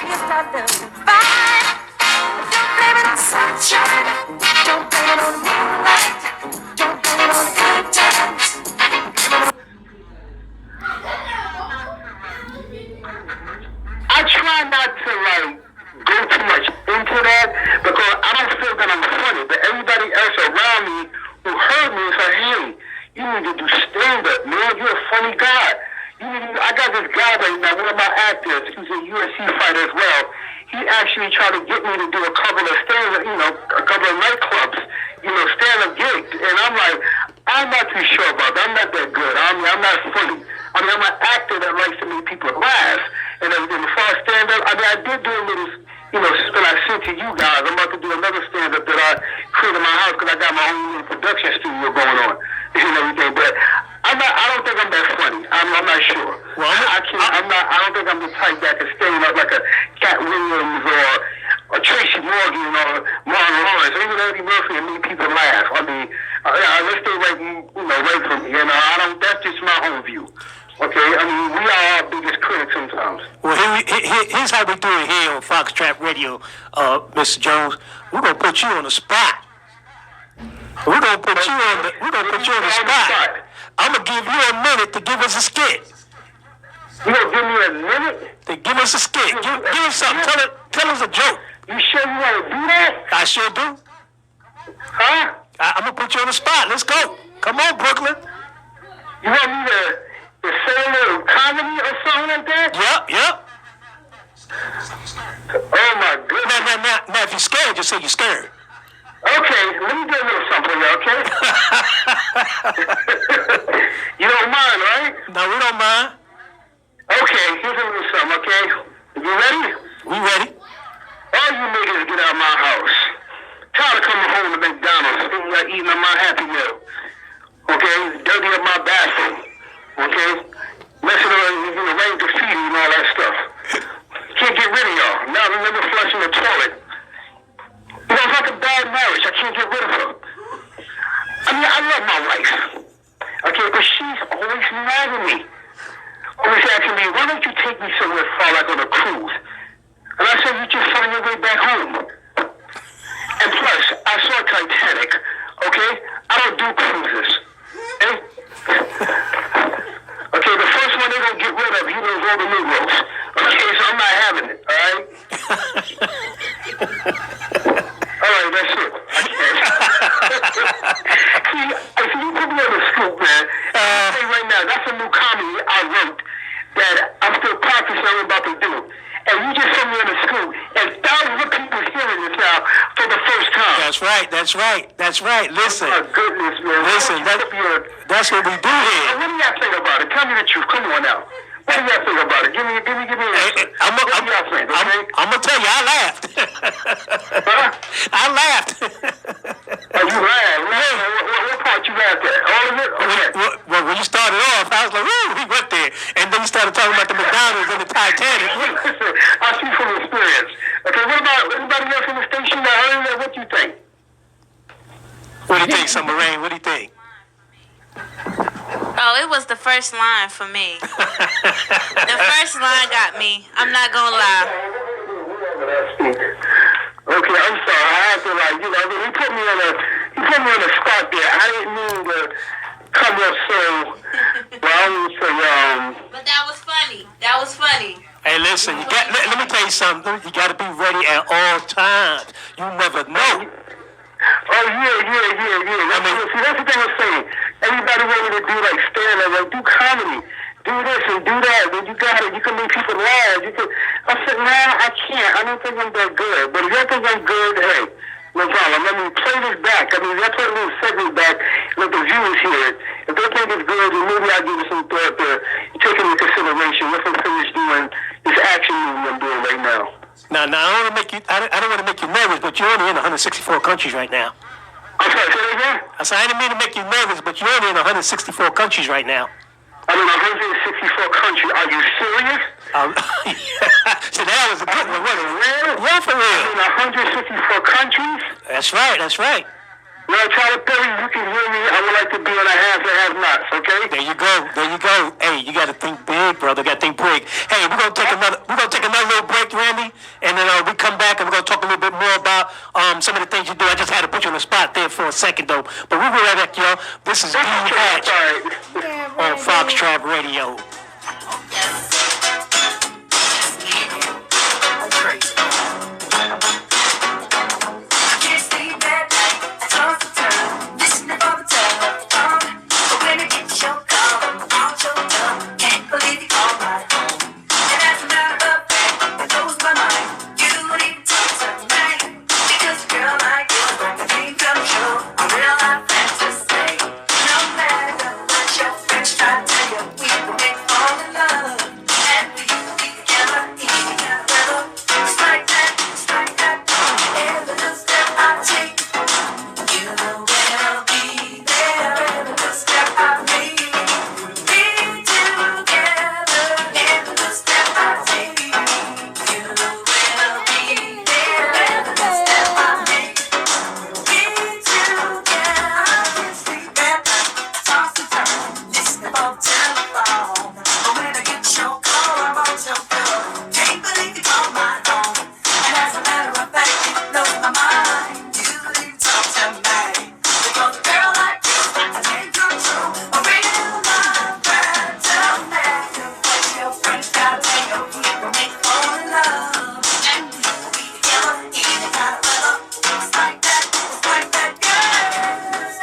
It's not the fine. Don't blame it on the sunshine. Don't blame it on the moonlight. Don't blame it on the good times. I try not to go too much into that because I don't feel that I'm funny. But everybody else around me who heard me said, "Hey, you need to do stand up, man. You're a funny guy. I got this guy right now, one of my actors, who's a UFC fighter as well. He actually tried to get me to do a couple of a couple of nightclubs, stand-up gigs. And I'm like, I'm not too sure about that. I'm not that good. I'm not funny. I'm an actor that likes to make people laugh and everything. Before I stand up, I did do a little, that I sent to you guys. I'm about to do another stand-up that I created in my house because I got my own little production studio going on and everything. But I don't think I'm that funny. I'm not sure. Well, I don't think I'm the type that can stand up like a Cat Williams or Tracy Morgan or Marlon Lawrence or even Eddie Murphy and make people laugh. I mean, let's stay right from me. That's just my own view. Okay, I mean, we are our biggest critics sometimes. Well, here's how we do it here on Foxtrot Radio, Mr. Jones. We're gonna put you on the spot. We're gonna put you on the spot. I'm gonna give you a minute to give us a skit. You gonna give me a minute? To give us a skit. Give us something. Tell us a joke. You sure you want to do that? I sure do. Huh? I'm gonna put you on the spot. Let's go. Come on, Brooklyn. You want me to say a little comedy or something like that? Yep. Oh my goodness. Now, if you're scared, just say you're scared. Okay, let me do a little something, okay? You don't mind, right? No, we don't mind. Okay, here's a little something, okay? You ready? We ready. All you niggas get out of my house. Tired of coming home to McDonald's and eating on my Happy Meal. Okay? Dirty up my bathroom. Okay? Messing around, rain graffiti and all that stuff. Can't get rid of y'all. Now I remember flushing the toilet. It's like a bad marriage. I can't get rid of her. I mean, I love my wife. Okay, but she's always mad at me. Always asking me, why don't you take me somewhere far, like on a cruise? And I said, you just find your way back home. And plus, I saw Titanic, okay? I don't do cruises. Okay? Okay, the first one they're going to get rid of, he knows all the Negroes. Okay, so I'm not having it, all right? All right, that's it. I can't. See, if you put me on the scoop, man, I'll tell you right now, that's a new comedy I wrote that I'm still practicing I'm about to do. And you just sent me on the scoop, and thousands of people hearing this now for the first time. That's right. Listen. Oh, my goodness, man. Listen, that's what we do here. What do y'all think about it? Tell me the truth. Come on now. What do y'all think about it? Give me an answer. I'm gonna tell you, I laughed. Huh? I laughed. Oh, you laughed? What part you laughed at? All of it? Okay. Well, when you started off, I was like, "Ooh, he went there," and then you started talking about the McDonald's and the Titanic. Listen, I speak from experience. Okay, what about everybody else in the station that heard that? What do you think? What do you think, Summer Rain? What do you think? Oh, it was the first line for me. The first line got me. I'm not gonna lie. Okay, I'm sorry. I have to he put me on the spot there. I didn't mean to come up so. Well, I would say But that was funny. Hey, listen, let me tell you something. You got to be ready at all times. You never know. Oh, yeah. See, that's the thing I'm saying. Everybody wanted to do like stand-up, like do comedy. Do this and do that. Then you got it. You can make people laugh. I said, nah, I can't. I don't think I'm that good. But if you think I'm good, hey, no problem. Let me play this back. I mean, if I play a little segment back, let the viewers hear it. If they think it's good, then maybe I'll give it some thought to take into consideration once I'm finished doing this action movie I'm doing right now. Now, I don't want to make you nervous, but you're only in 164 countries right now. I'm sorry, say that again? I said, I didn't mean to make you nervous, but you're only in 164 countries right now. I'm in 164 countries. Are you serious? So that was a good one, wasn't it? Real? Yeah, for real. I'm in 164 countries? That's right. Now, Tyler Perry, you can hear me. I would like to be on a half and half nots, okay? There you go. Hey, you got to think big, brother. Got to think big. Hey, we're gonna take another little break, Randy. second though. But we'll be right back, y'all. This is D Hatch Yeah, on right, Fox baby. Trap Radio. Can't sleep at night. I toss and turn, listening for the telephone. But when it gets your call, I'm all choked up. Can't believe you called my phone. And as a matter of fact, it blows my mind. You don't even talk to me. Because a girl like you brings a dream come true. A real life fantasy. No matter what your friends try to tell you, we will make fall in love. And we will be together, eating together. It's like that, it's like that. Every little step I take, you will be there. Every little step I make, be together. Every little step I take, you will be there. Every little step I make, be together. I can't sleep at night, toss and turn, listening for the telephone. But when I get your call, I'm on your phone. Can't believe you called my phone. And as a matter of fact, it blows my mind. You didn't talk to me. Because a girl like you, I can't control. A real life fantasy. What your friends gotta tell you, we will make fall in love. And we will be together, either kind of weather. It's like that, yes.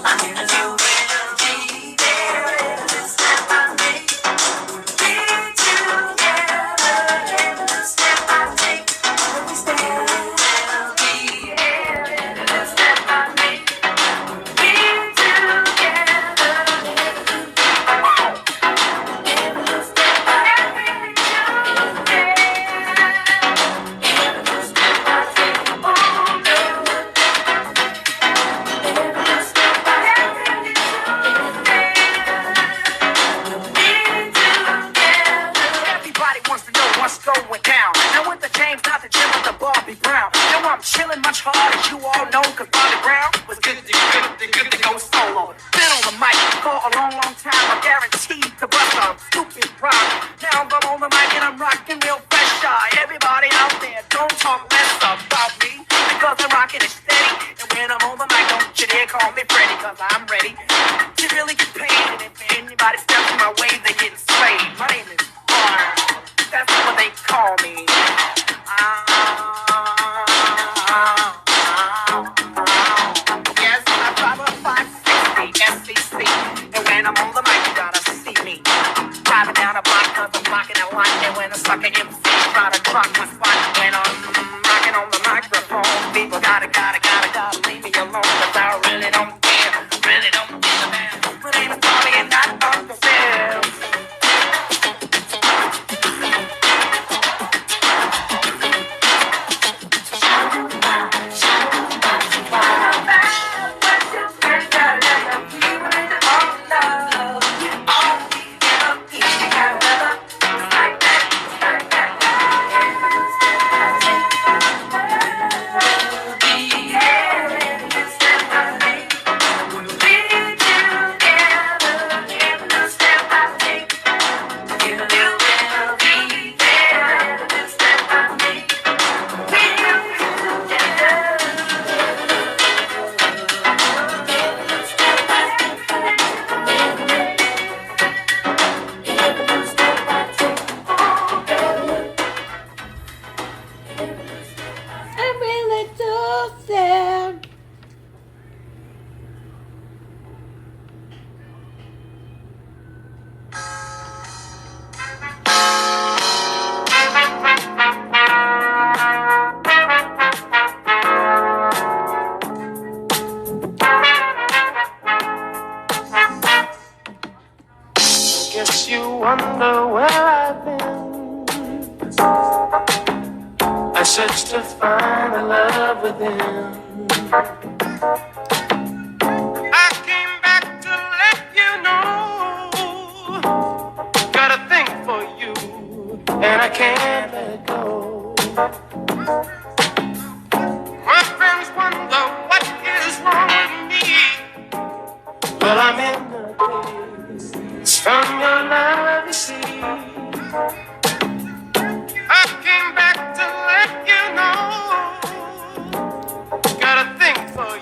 I'm gonna do will be there. Every step I make, be together. Every step I take, we stay. Will be there. Every step I make, be together. Every step I Everybody wants to know what's going down. Now with the James, not the Jim, but the Bobby Brown. Now I'm chilling much harder, you all know, cause Bobby Brown was good to go solo. Been on the mic for a long, long time. I'm guaranteed to bust a stupid rhyme. Now I'm on the mic and I'm rocking real fresh. Everybody out there, don't talk less about me, because I'm rocking it steady. And when I'm on the mic, don't you dare call me Freddy, cause I'm ready to really get paid. And if anybody steps in my way, they getting slayed. My name is Barn. That's what they call me. Yes, I drive a 560 SCC. And when I'm on the mic, you gotta see me driving down a block, cause I'm blocking a line. And when a sucker MC try to drop my spot, when I'm rocking on the microphone, people gotta leave me alone, cause I really don't care, really don't give a damn. My name is Bobby and not Uncle Phil. Guess you wonder where I've been. I searched to find the love within. I came back to let you know. Got a thing for you, and I can't let it go. My friends wonder what is wrong with me. Well, I'm in the place. It's from your love, you see. I came back to let you know. Got a thing for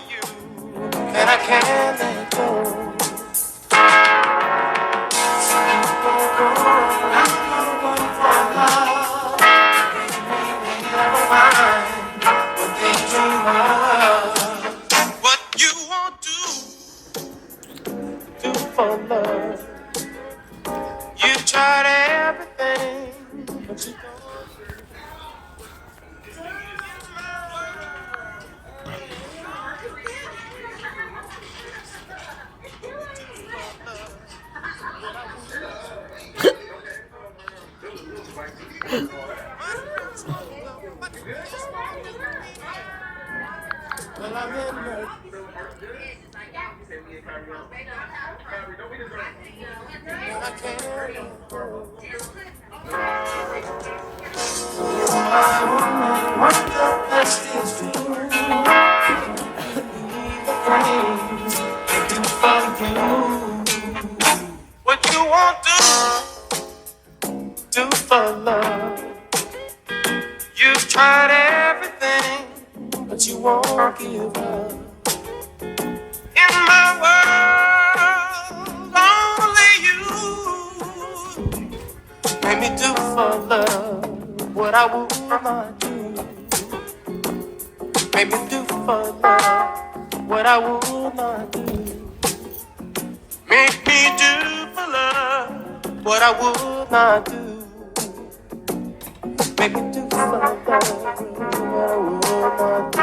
What you want to do for love? You've tried everything, but you won't give up. In my world, only you make me do for love what I would not do. Make me do for love what I would not do. Make me do for love what I would not do. Make me do for love what I would not do.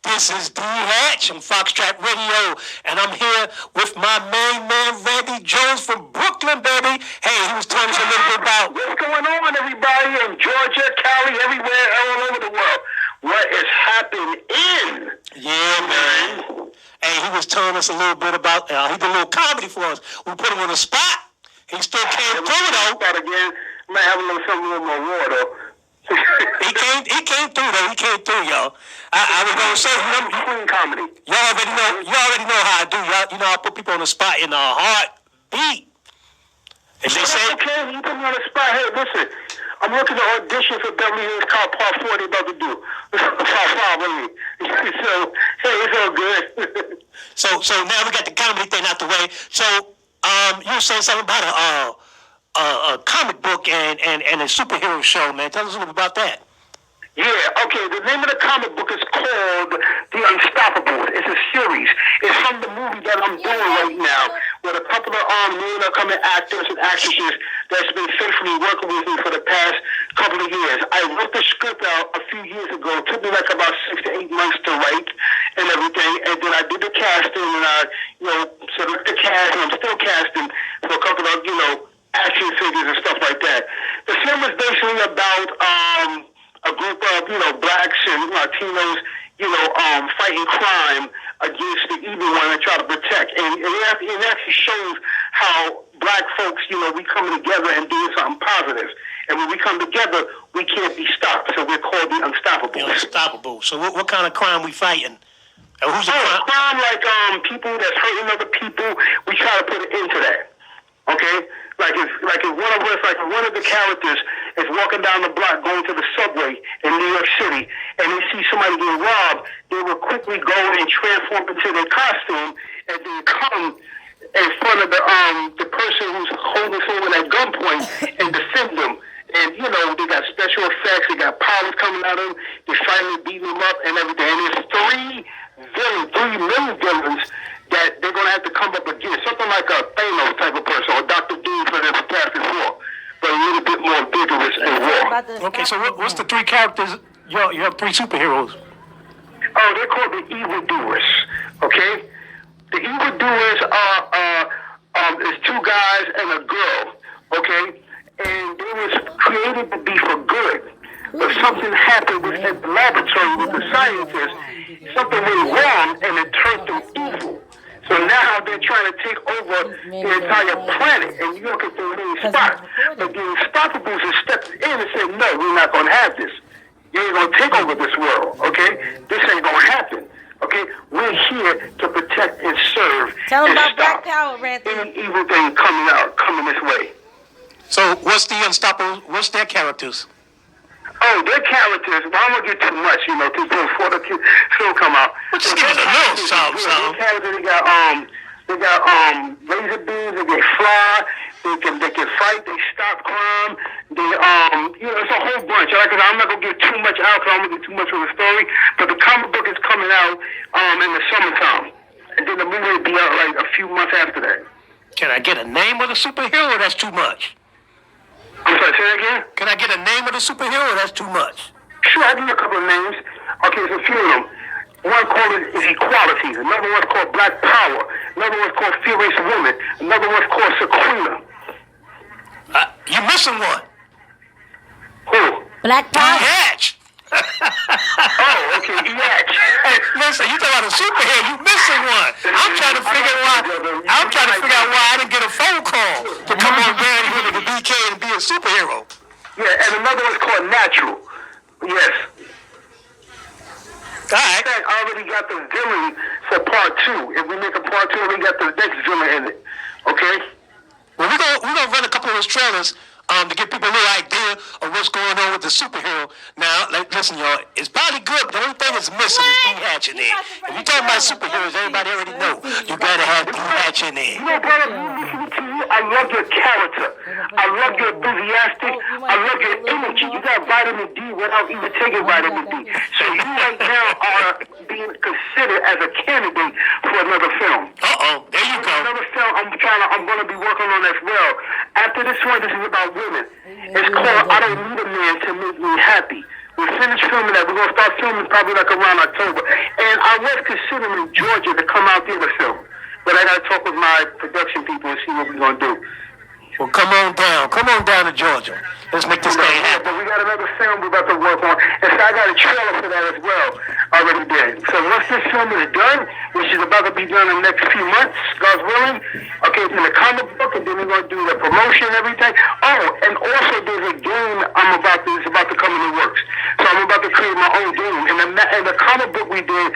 This is D Hatch from Foxtrot Radio, and I'm here with my main man, Randy Jones from Brooklyn, baby. Hey, he was telling us a little bit about what's going on, everybody, in Georgia, Cali, everywhere, all over the world. What is happening? Yeah, man. Hey, he was telling us a little bit about, he did a little comedy for us. We put him on the spot. He still came through, though. Again, might have a little something with my water. He came through, though. He came through, y'all. I was gonna say, clean comedy. Y'all already know how I do. You know, I put people on the spot in a heartbeat. If they say, okay, you put me on the spot. Hey, listen, I'm looking to audition for Beverly Hills Cop Part 4. They about to do Part 5 with me. So, hey, it's all good. so now we got the comedy thing out the way. So, you were saying something about a comic book and a superhero show, man. Tell us a little about that. Yeah, okay, the name of the comic book is called The Unstoppables. It's a series. It's from the movie that I'm doing right now with a couple of new upcoming actors and actresses that's been faithfully working with me for the past couple of years. I wrote the script out a few years ago. It took me like about 6 to 8 months to write and everything, and then I did the casting and I, selected the cast, and I'm still casting for a couple of, action figures and stuff like that. The film is basically about a group of blacks and Latinos, fighting crime against the evil one and try to protect. And it actually shows how black folks, we come together and doing something positive. And when we come together, we can't be stopped. So we're called the Unstoppables. The Unstoppable. So what kind of crime we fighting? Who's the crime like people that's hurting other people. We try to put an end to that. Okay? Like if one of us, like one of the characters is walking down the block going to the subway in New York City and they see somebody get robbed, they will quickly go and transform into their costume and then come in front of the person who's holding someone at gunpoint and defend them. And, they got special effects, they got powers coming out of them, they finally beating them up and everything. And there's three main villains that they're going to have to come up against. Something like a Thanos type of person or Dr. Doom for the Fantastic Four, but a little bit more vigorous and raw. Okay, so what's the three characters? You have three superheroes. Oh, they're called the evildoers, okay? The evildoers are is two guys and a girl, okay? And they was created to be for good. But something happened at the laboratory with the scientists. Something went wrong and it turned them evil. So now they're trying to take over the entire planet, and New York is the main spot. But the Unstoppables have stepped in and said, no, we're not going to have this. You ain't going to take over this world, okay? This ain't going to Tell them and about Black stop Power, Randy. any evil thing coming this way. So what's the Unstoppable? What's their characters? Oh, their characters. Well, I'm gonna get too much, before the film come out. Well, just give us a little something. Their characters, they got laser beams. They can fly. They can fight. They stop crime. They it's a whole bunch. I'm not gonna give too much out because I'm gonna get too much of the story. But the comic book is coming out in the summertime, and then the movie will be out like a few months after that. Can I get a name of the superhero? Or that's too much. I'm sorry, say that again? Can I get a name of the superhero? Or that's too much. Sure, I give you a couple of names. Okay, there's a few of them. One called is Equality. Another one's called Black Power. Another one's called Furious Woman. Another one's called Sequina. You're missing one. Who? Black Power. Hatch. Oh, okay, Each. Hey, listen, you talking about a superhero? You missing one. I'm trying to figure out why I didn't get a phone call to come on Randy with the BK and be a superhero. Yeah, and another one's called Natural. Yes. All right. I already got the villain for part 2. If we make a part 2, we got the next villain in it. Okay? Well, we're gonna run a couple of those trailers to give people a little idea of what's going on with the superhero. Now, listen, y'all, it's probably good, but the only thing that's missing is D Hatch in there. If you're talking about superheroes, everybody already know you gotta have D Hatch in there. Brother, listening to you, I love your character. I love your enthusiastic. I love your energy. You got vitamin D without even taking vitamin D. So you right now are being considered as a candidate for another film. There you go. Another film I'm going to be working on as well. After this one, this is about women. It's called I Don't Need a Man to Make Me Happy. We finished filming that. We're going to start filming probably like around October. And I was considering Georgia to come out there to film. But I got to talk with my production people and see what we're going to do. Well, come on down. Come on down to Georgia. Let's make this thing Yeah, happen. but we got another film we're about to work on. And so I got a trailer for that as well already did. So once this film is done, which is about to be done in the next few months, God's willing, okay, it's in the comic book, and then we're going to do the promotion and everything. Oh, and also there's a game it's about to come in the works. So I'm about to create my own game. And the comic book we did,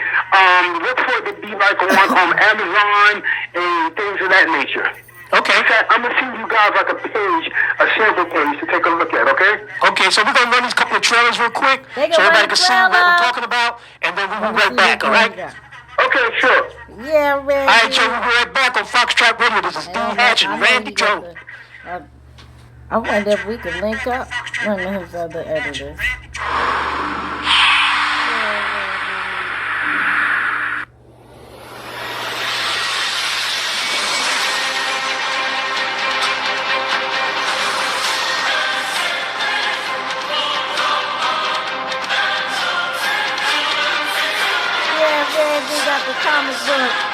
look for it to be like on Amazon and things of that nature. Okay. In fact, I'm going to send you guys like a page, a sample page to take a look at, okay? Okay, so we're going to run these couple of trailers real quick They can so everybody run can the see what we're trailer. talking about, and then we'll be right back, all right? Okay, sure. Yeah, Randy. All right, Joe, we'll be right back on Foxtrot Radio. This is D Hatch and Randy Joe. I wonder if we could link up one of his other editors. Yeah, Randy got the comic book.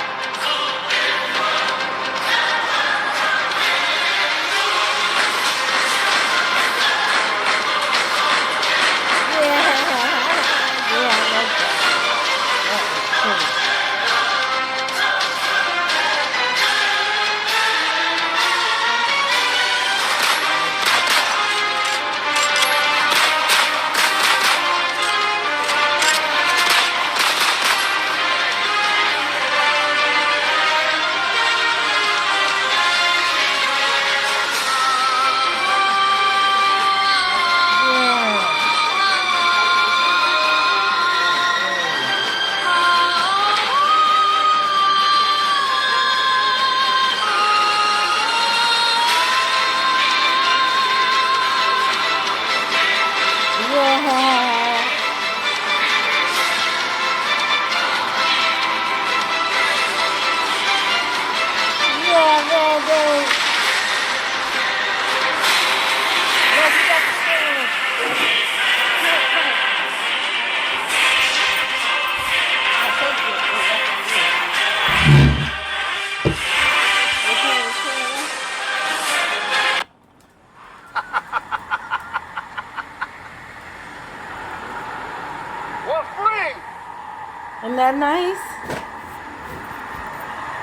Isn't that nice?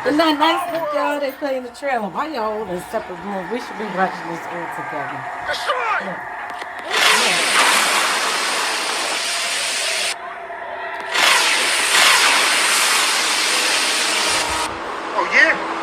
Isn't that nice, little girl? They play in the trailer. Why y'all all in separate rooms? We should be watching this all together. Oh, yeah?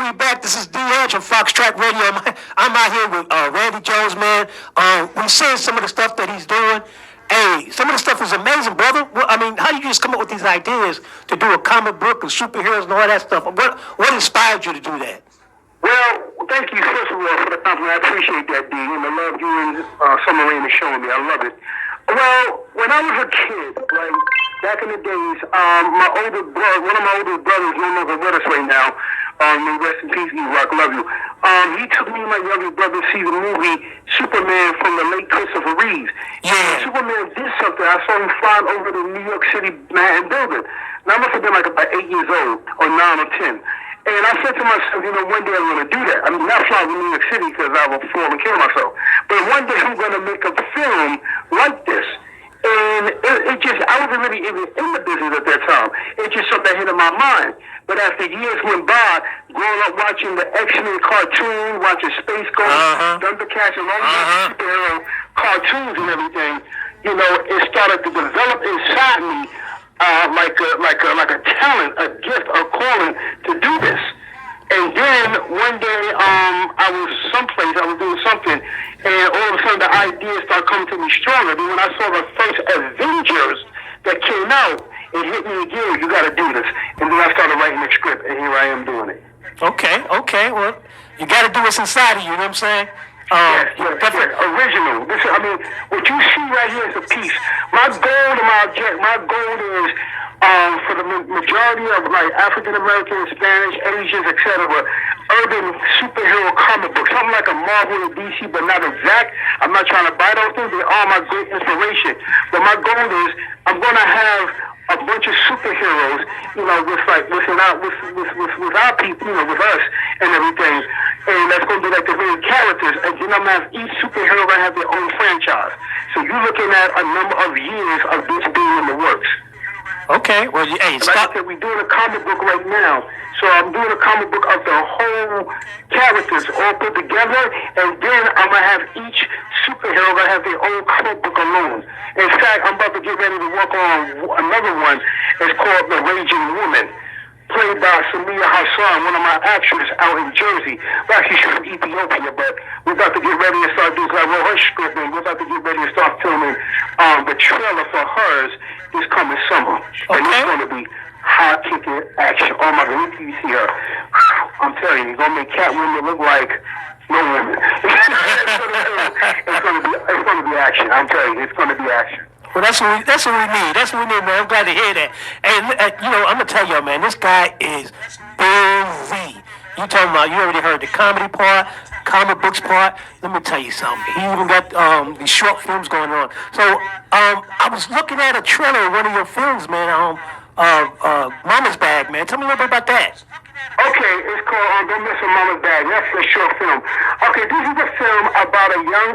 we back. This is D. Hedge from Fox Track Radio. I'm out here with Randy Jones, man. We're seeing some of the stuff that he's doing. Hey, some of the stuff is amazing, brother. Well, I mean, how do you just come up with these ideas to do a comic book and superheroes and all that stuff? What inspired you to do that? Well, thank you, first of all, for the compliment. I appreciate that, D. And I love you and Summer Rain is showing me. I love it. Well, when I was a kid, like back in the days, my older brother, one of my older brothers, no longer with us right now. May rest in peace, E-Rock, love you. He took me and my younger brother to see the movie Superman from the late Christopher Reeves. Yeah. When Superman did something. I saw him flying over the New York City Manhattan building. Now I must have been like about 8 years old, or 9 or 10. And I said to myself, one day I'm going to do that. I mean, not fly to New York City because I will fall and kill myself. But one day I'm going to make a film like this. And it just, I wasn't really even in the business at that time. It just something that hit in my mind. But after years went by, growing up watching the X-Men cartoon, watching Space Ghost, Thundercats, and all these superhero cartoons and everything, it started to develop inside me like a talent, a gift, a calling to do this. And then one day, I was someplace, I was doing something, and all of a sudden the ideas started coming to me stronger. Then when I saw the first Avengers that came out, it hit me again, you gotta do this. And then I started writing the script, and here I am doing it. Okay. Well, you got to do what's inside of you. You know what I'm saying? Yes, original. This, what you see right here is a piece. My goal is for the majority of like African Americans, Spanish, Asians, etc. Urban superhero comic books, something like a Marvel or DC, but not exact. I'm not trying to buy those things. They are my great inspiration. But my goal is I'm going to have a bunch of superheroes, with our people, with us and everything. And that's going to be like the main characters. And then I'm going to have each superhero going to have their own franchise. So you're looking at a number of years of this being in the works. Okay, well, hey, like I said, we're doing a comic book right now. So I'm doing a comic book of the whole characters all put together, and then I'm going to have each superhero going to have their own comic book alone. In fact, I'm about to get ready to work on another one. It's called The Raging Woman, played by Samia Hassan, one of my actors out in Jersey. Well, actually, she's from Ethiopia, but we're about to get ready to start doing, because I wrote her script, and we're about to get ready to start filming the trailer for hers this coming summer. And it's going to be high-kicking action. Oh my God, you see her. I'm telling you, you're going to make Catwoman look like no woman. It's going to be action. I'm telling you, it's going to be action. Well, that's what we need. That's what we need, man. I'm glad to hear that. And I'm gonna tell y'all, man, this guy is busy. You talking about? You already heard the comedy part, comic books part. Let me tell you something. He even got these short films going on. So I was looking at a trailer of one of your films, man. Mama's Bag, man. Tell me a little bit about that. Okay, it's called Don't Mess with Mama's Bag. That's a short film. Okay, this is a film about a young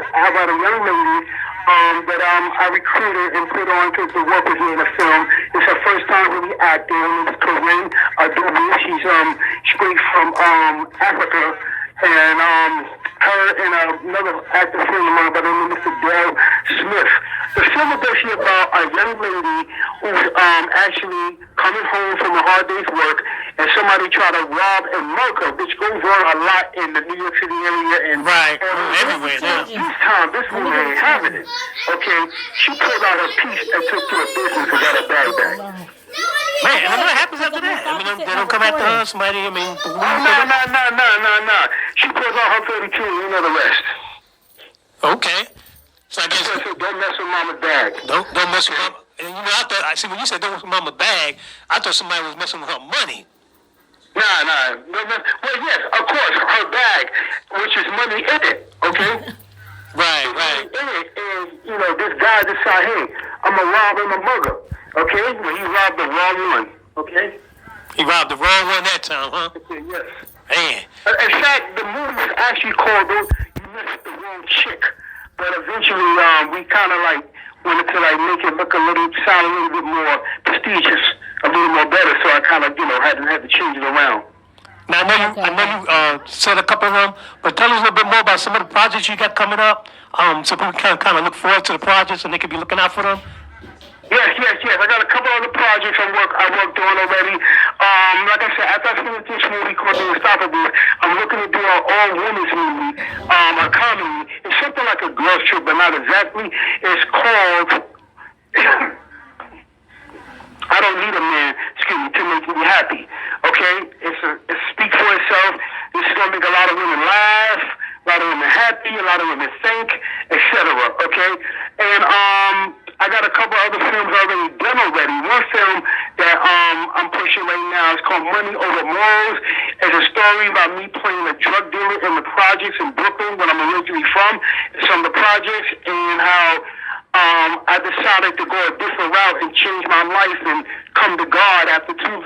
lady that I recruited and put on to work with me in a film. It's her first time really acting. It's Corinne Adobe. She's straight from Africa, and her and another actor friend of mine by the name of Mr. Dale Smith. The film is basically about a young lady who's actually coming home from a hard day's work, and somebody tried to rob and mug her, which goes on a lot in the New York City area and everywhere. This time, this woman ain't having it. Okay, she pulled out her piece and took to a business and got a bag back. Man, and what happens after that? They don't come after her. Somebody, No. She pulls out her 32 and you know the rest. Okay. So I guess don't mess with Mama's bag. Don't mess with her. And I see when you said don't mess with Mama's bag, I thought somebody was messing with her money. Nah. Well, yes, of course, her bag, which is money in it. Okay. Right. In it, and this guy decide, hey, I'm a rob and a mugger. Okay, well, he robbed the wrong one. Okay. He robbed the wrong one that time, huh? Okay, yes. Man. In fact, the movie was actually called "You Missed the Wrong Chick," but eventually we kind of wanted to make it sound a little bit more prestigious, a little more better. So I kind of had to change it around. Now I know you said a couple of them, but tell us a little bit more about some of the projects you got coming up, so people can kind of look forward to the projects and they can be looking out for them. Yes. I got a couple other projects I worked on already. Like I said, after I finish this movie called The Unstoppable, I'm looking to do an all-women's movie, a comedy. It's something like a girls trip, but not exactly. It's called I Don't Need a Man, to make me happy. Okay? It speaks for itself. This is gonna make a lot of women laugh, a lot of women happy, a lot of women think, etc. Okay? And I got a couple other films already done already. One film that I'm pushing right now is called Money Over Morals. It's a story about me playing a drug dealer in the projects in Brooklyn, where I'm originally from, some of the projects, and how I decided to go a different route and change my life and come to God after two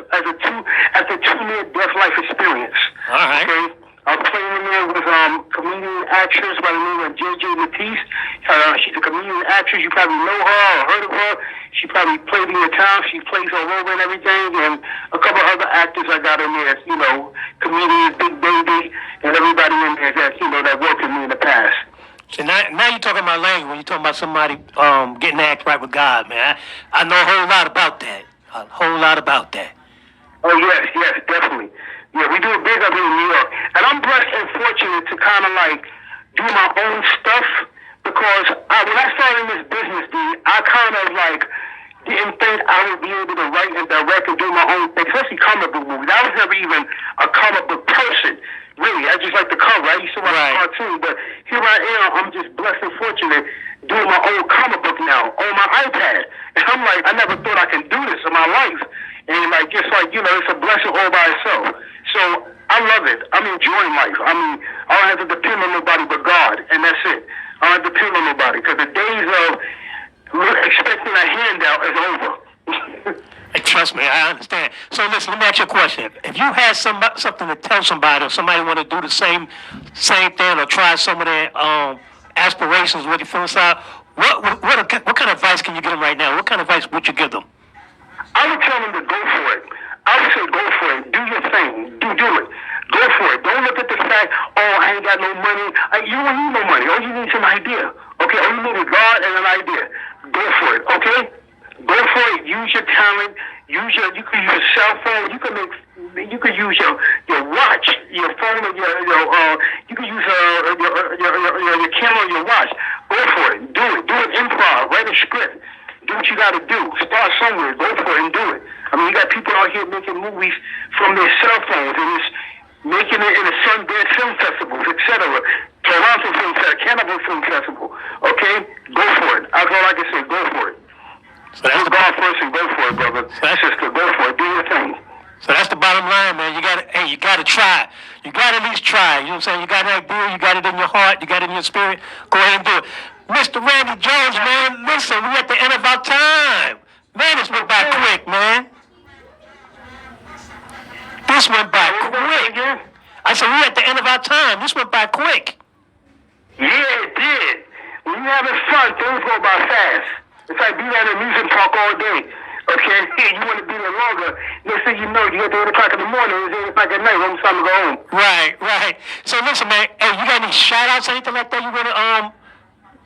near-death life experience. All right. Okay? I was playing in there with comedian actress by the name of JJ Matisse. She's a comedian actress. You probably know her or heard of her. She probably played in your town. She plays all over and everything. And a couple other actors I got in there, comedians, Big Baby, and everybody in there that worked with me in the past. So now you're talking about language. When you're talking about somebody getting to act right with God, man. I know a whole lot about that. Oh, yes, definitely. Yeah, we do it big up here in New York. And I'm blessed and fortunate to kind of do my own stuff because when I started in this business, I kind of didn't think I would be able to write and direct and do my own thing, especially comic book movies. I was never even a comic book person, really. I just like the cover. I used to watch cartoons, but here I am. I'm just blessed and fortunate doing my own comic book now on my iPad. And I'm I never thought I could do this in my life. And it's a blessing all by itself. So I love it. I'm enjoying life. I don't have to depend on nobody but God, and that's it. I don't have to depend on nobody because the days of expecting a handout is over. Hey, trust me, I understand. So listen, let me ask you a question. If you had something to tell somebody, or somebody want to do the same thing, or try some of their aspirations, what you feel inside, what kind of advice can you give them right now? What kind of advice would you give them? I would tell them to go for it. I would say go for it. Do your thing. Do it. Go for it. Don't look at the fact, I ain't got no money. You don't need no money. All you need is an idea. Okay? All you need is God and an idea. Go for it. Okay? Go for it. Use your talent. You can use a cell phone. You can use your watch, your phone, or you can use your camera or your watch. Go for it. Do it. Do it improv. Write a script. Do what you got to do. Start somewhere. Go for it and do it. You got people out here making movies from their cell phones and it's making it in the Sundance Film Festivals, etc. Toronto Film Festival, Cannibal Film Festival. Okay? Go for it. That's all I can say. Go for it. So that's Put God first and go for it, brother. Sister, go for it. Do your thing. So that's the bottom line, man. You gotta try. You gotta at least try. You know what I'm saying? You got an idea, you got it in your heart, you got it in your spirit. Go ahead and do it. Mr. Randy Jones, man, listen, we're at the end of our time. Man, this went by quick, man. This went by quick. I said, we're at the end of our time. This went by quick. Yeah, it did. When you're having fun, things go by fast. It's like being at an amusement park all day. Okay? You want to be there longer. Next thing you know, you get to 8 o'clock in the morning, it's 8 o'clock at night, when it's time to go home. Right. So listen, man, hey, you got any shout-outs, anything like that you want to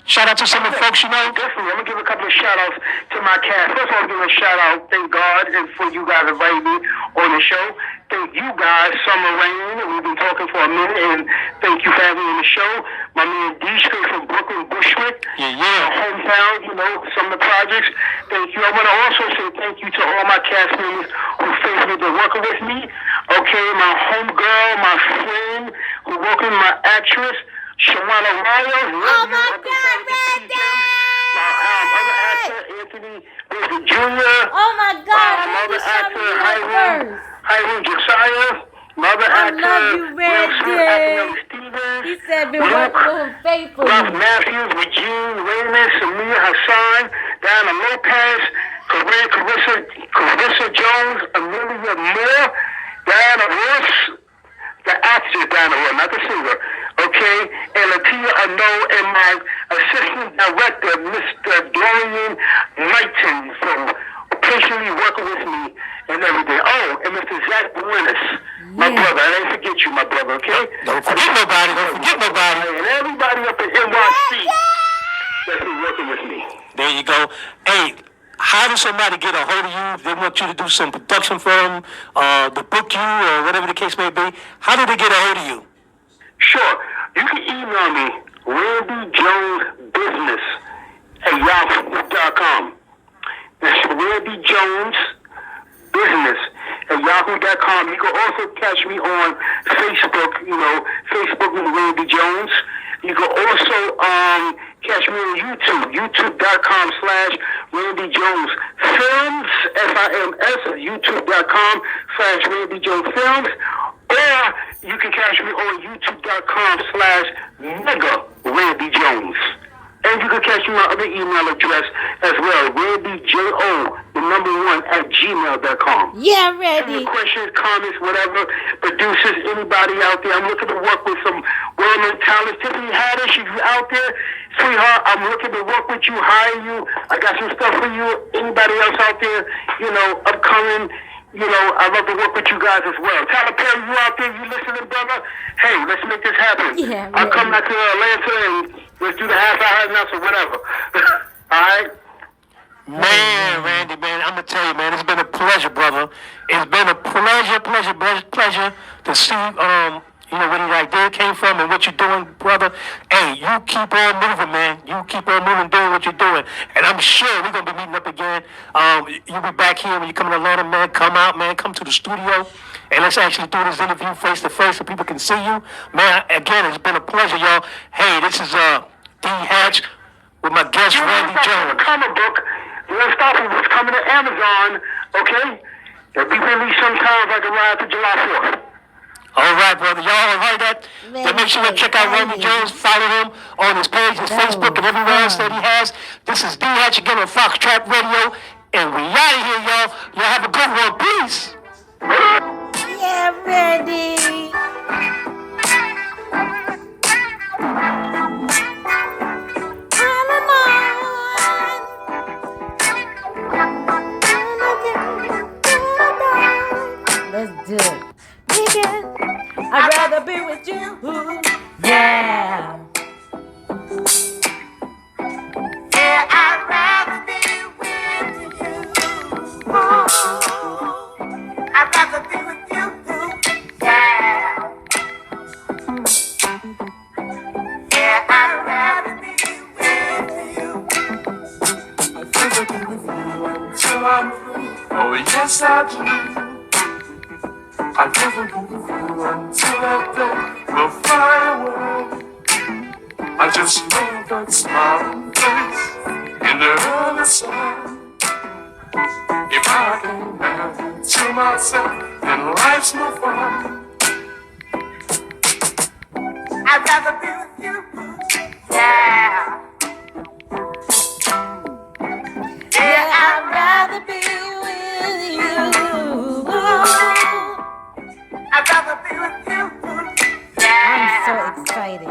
shout out to some of the folks you know? Definitely. I'm going to give a couple of shout-outs to my cast. First of all, I'm giving a shout-out, thank God, and for you guys inviting me on the show. Thank you guys, Summer Rain. We've been talking for a minute, and thank you for having me on the show. My man D straight from Brooklyn, Bushwick. Yeah. My hometown, some of the projects. Thank you. I want to also say thank you to all my cast members who faithfully been working with me. Okay, my homegirl, my friend, who working my actress, Shawana Riles. Oh my God, Randy! My other actor, Anthony Wilson Jr. Oh my God, Another Randy, show me actor, your verse. Hiram Josiah. Mother I actor, love you, Randy. Stevens. He said been working with him faithfully. Ralph Matthews, Regine Raymond, Samir Hassan, Diana Lopez, Carissa Jones, Amelia Moore, Diana Ross, the actress Diana Ross, not the singer, okay, and Latia Ano, and my assistant director, Mr. Dorian Knighton, from patiently working with me and everything. Oh, and Mr. Zach Buenas, my brother. I didn't forget you, my brother, okay? Don't forget nobody. And everybody up at NYC that's been working with me. There you go. Hey, how did somebody get a hold of you? If they want you to do some production for them, to book you, or whatever the case may be. How did they get a hold of you? Sure. You can email me, randyjonesbusiness@yahoo.com. That's randyjonesbusiness@yahoo.com. You can also catch me on Facebook, Facebook with Randy Jones. You can also catch me on YouTube, youtube.com/Randy Jones Films, FIMS, youtube.com/Randy Jones Films. Or you can catch me on youtube.com/Mega Randy Jones. And you can catch my other email address as well, randyjo1@gmail.com. Yeah, Any ready. questions, comments, whatever, producers, anybody out there, I'm looking to work with some well-known talents. Tiffany Haddish, if you're out there, sweetheart, I'm looking to work with you, hire you. I got some stuff for you. Anybody else out there, upcoming, I'd love to work with you guys as well. Tyler Perry, you out there, you listening, brother? Hey, let's make this happen. Yeah, I'll ready. come back to Atlanta and let's do the half-hour announcement or whatever. All right? Man, Randy, man, I'm gonna tell you, man, it's been a pleasure, brother. It's been a pleasure to see, where the idea came from and what you're doing, brother. Hey, you keep on moving, man. You keep on moving, doing what you're doing, and I'm sure we're gonna be meeting up again. You'll be back here when you come to Atlanta, man. Come out, man. Come to the studio, and let's actually do this interview face to face so people can see you, man. Again, it's been a pleasure, y'all. Hey, this is D Hatch with my guest Randy Jones. Comic book. Let's stop with what's coming to Amazon, okay? It'll be released sometime like around after July 4th. All right, brother. Y'all heard that? Man, Then make sure you check out Randy Jones. Follow him on his page, his Facebook, and everywhere else that he has. This is D Hatch again on Fox Trap Radio, and we out of here, y'all. Y'all have a good one. Peace. Yeah, ready. Let's do it. Nigga, I'd rather be with you. Yeah. Yeah, I'd rather be with you. Oh, I'd rather be with you. Yeah. Yeah, I'd rather be with you. I'd rather be with you until I'm free. Oh, yes, I do. I'd rather be with you until that day will fly away. I just love that smiling face in the early sun. If I can have you to myself, then life's no fun. I'd rather be with you. Yeah. Yeah, I'd rather be with you. I'd rather be with you. I'm Yeah. so excited.